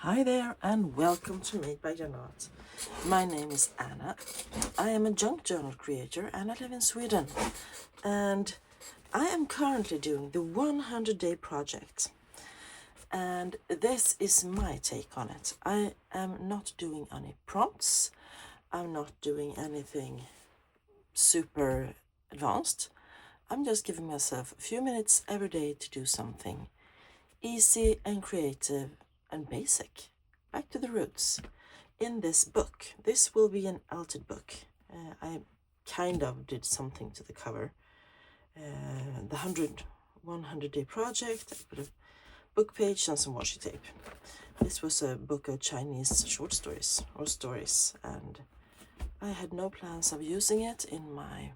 Hi there and welcome to Made by Janat. My name is Anna. I am a junk journal creator and I live in Sweden. And I am currently doing the 100-day project. And this is my take on it. I am not doing any prompts. I'm not doing anything super advanced. I'm just giving myself a few minutes every day to do something easy and creative and basic. Back to the roots. In this book, this will be an altered book. I kind of did something to the cover. The 100-day project, I put a book page and some washi tape. This was a book of Chinese short stories or stories, and I had no plans of using it in my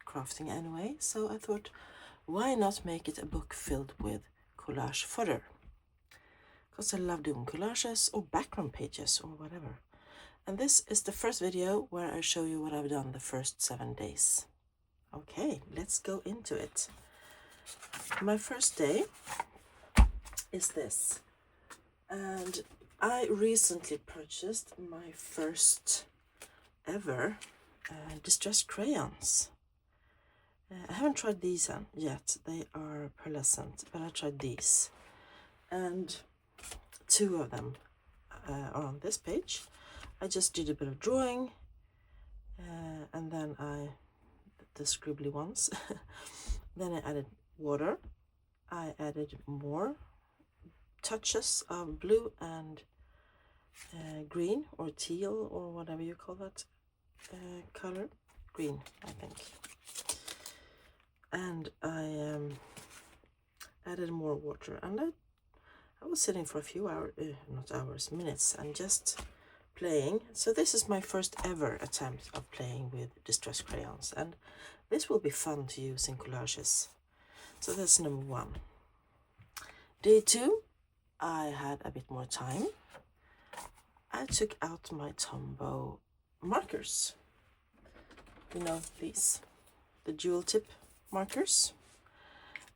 crafting anyway, so I thought, why not make it a book filled with collage fodder? Because I love doing collages or background pages or whatever. And this is the first video where I show you what I've done the first 7 days. Okay, let's go into it. My first day is this. And I recently purchased my first ever distressed crayons. I haven't tried these yet. They are pearlescent, but I tried these. And 2 of them are on this page. I just did a bit of drawing and then the scribbly ones. Then I added water. I added more touches of blue and green or teal or whatever you call that color. Green, I think. And I added more water, and I was sitting for a few hours, not hours, minutes, and just playing. So this is my first ever attempt of playing with distress crayons, and this will be fun to use in collages. So that's number 1. Day 2, I had a bit more time. I took out my Tombow markers. You know, these, the dual tip markers.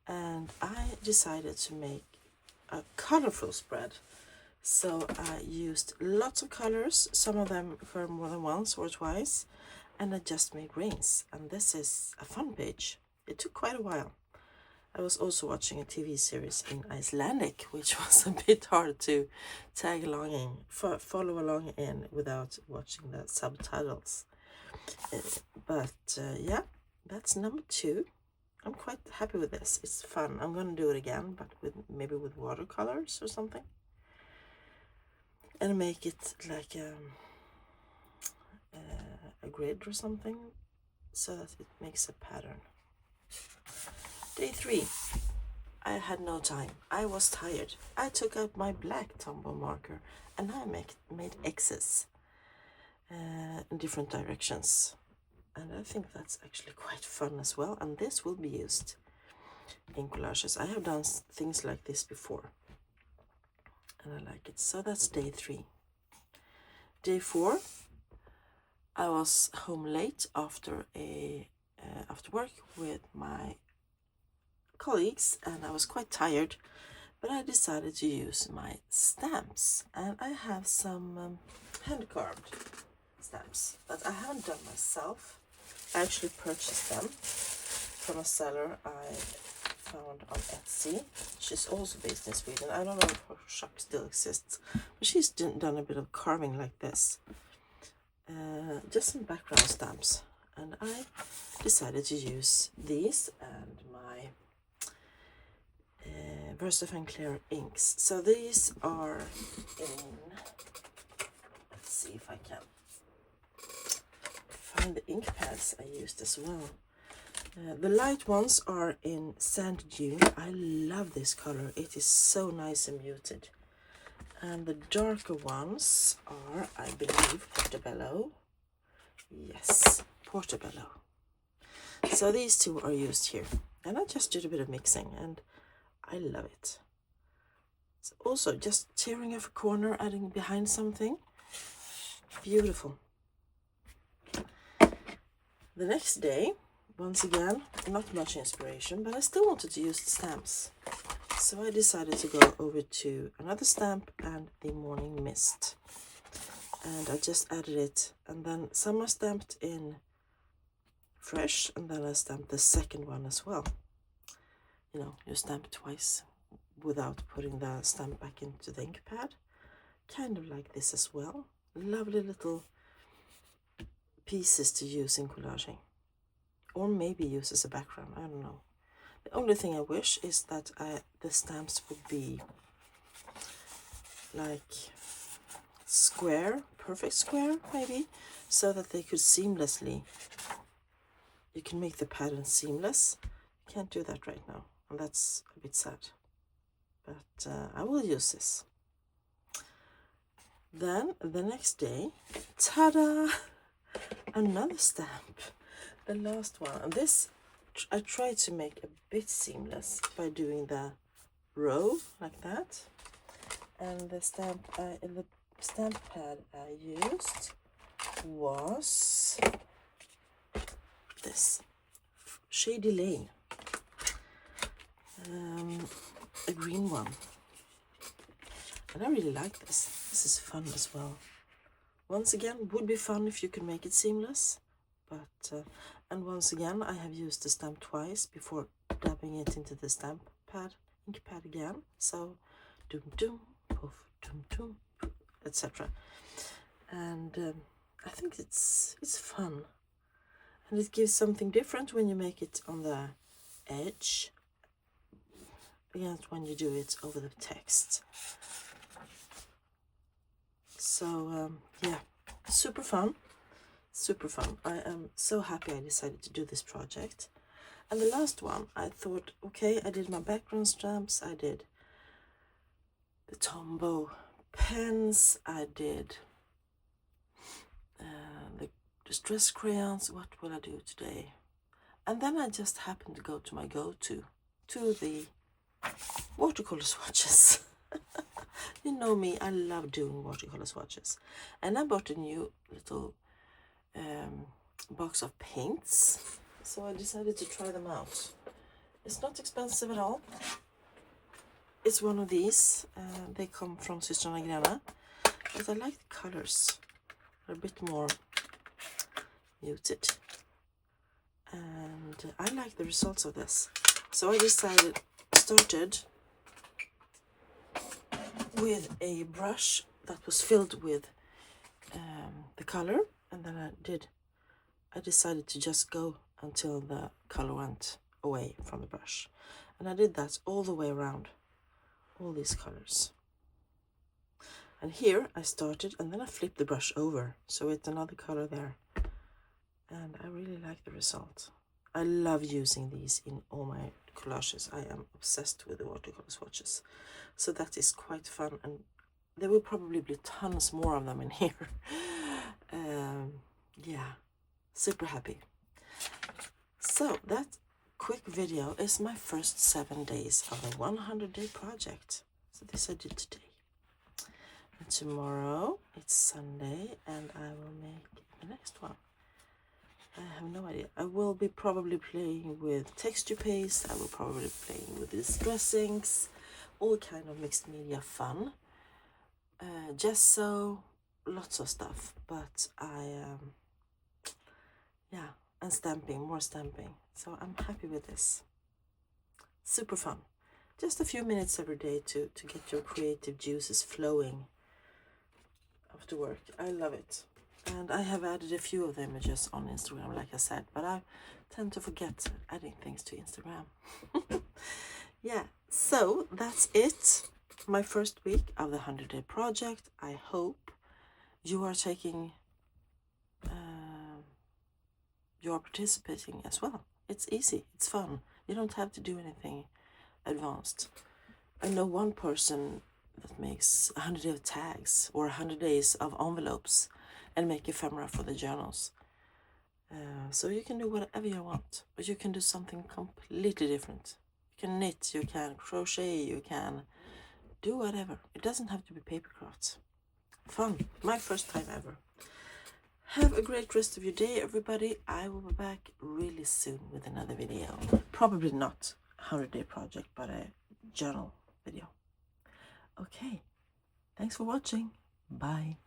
And I decided to make a colorful spread. So I used lots of colors, some of them for more than once or twice, and I just made rings. And this is a fun page. It took quite a while. I was also watching a TV series in Icelandic, which was a bit hard to tag along in, follow along in without watching the subtitles. Yeah, that's number 2. I'm quite happy with this. It's fun. I'm going to do it again, but maybe with watercolors or something. And make it like a grid or something, so that it makes a pattern. Day 3. I had no time. I was tired. I took out my black Tombow marker and I made X's in different directions. And I think that's actually quite fun as well. And this will be used in collages. I have done things like this before, and I like it. So that's day 3. Day 4, I was home late after work with my colleagues, and I was quite tired, but I decided to use my stamps, and I have some hand-carved stamps that I haven't done myself. I actually purchased them from a seller I found on Etsy. She's also based in Sweden. I don't know if her shop still exists, but she's done a bit of carving like this. Just some background stamps, and I decided to use these and my VersaFine Clear inks. So these are in, let's see if I can find the ink pads I used as well. The light ones are in Sand Dune. I love this color. It is so nice and muted. And the darker ones are, I believe, Portobello. Yes, Portobello. So these 2 are used here. And I just did a bit of mixing and I love it. So also just tearing off a corner, adding behind something. Beautiful. The next day, once again, not much inspiration, but I still wanted to use the stamps. So I decided to go over to another stamp and the Morning Mist. And I just added it, and then some are stamped in fresh, and then I stamped the second one as well. You know, you stamp it twice without putting the stamp back into the ink pad. Kind of like this as well. Lovely little pieces to use in collaging, or maybe use as a background, I don't know. The only thing I wish is that the stamps would be like square, perfect square maybe, so that they could seamlessly, you can make the pattern seamless. You can't do that right now, and that's a bit sad, but I will use this. Then the next day, ta-da, another stamp, the last one. And this I tried to make a bit seamless by doing the row like that, and the stamp pad I used was this Shady Lane, a green one, and I really like this. This is fun as well. Once again, would be fun if you could make it seamless, but and once again I have used the stamp twice before dabbing it into the stamp pad, ink pad again. So doom doom poof, doom doom, etc. And I think it's fun, and it gives something different when you make it on the edge against when you do it over the text. So yeah, super fun, super fun. I am so happy I decided to do this project. And the last one, I thought, okay, I did my background stamps, I did the Tombow pens, I did the distress crayons. What will I do today? And then I just happened to go to my go-to, to the watercolor swatches. You know me, I love doing watercolor swatches. And I bought a new little box of paints, so I decided to try them out. It's not expensive at all. It's one of these. They come from Systrarna Gränna, but I like the colors. They're a bit more muted, and I like the results of this. So I started with a brush that was filled with the color, and then I decided to just go until the color went away from the brush, and I did that all the way around, all these colors. And here I started, and then I flipped the brush over, so it's another color there, and I really like the result. I love using these in all my collages. I am obsessed with the watercolor swatches, so that is quite fun, and there will probably be tons more of them in here. Yeah, super happy. So that quick video is my first 7 days of the 100-day project. So this I did today. And tomorrow it's Sunday, and I will make the next one. I have no idea. I will be probably playing with texture paste. I will probably be playing with these dressings, all kind of mixed media fun. Gesso, lots of stuff. But yeah, and stamping, more stamping. So I'm happy with this. Super fun. Just a few minutes every day to get your creative juices flowing after work. I love it. And I have added a few of the images on Instagram, like I said, but I tend to forget adding things to Instagram. Yeah, so that's it. My first week of the 100-day project. I hope you are you are participating as well. It's easy, it's fun. You don't have to do anything advanced. I know one person that makes 100 days of tags or 100 days of envelopes and make ephemera for the journals. So you can do whatever you want, but you can do something completely different. You can knit, you can crochet, you can do whatever. It doesn't have to be paper crafts. Fun. My first time ever. Have a great rest of your day, everybody. I will be back really soon with another video. Probably not a 100-day project, but journal video. Okay, thanks for watching. Bye.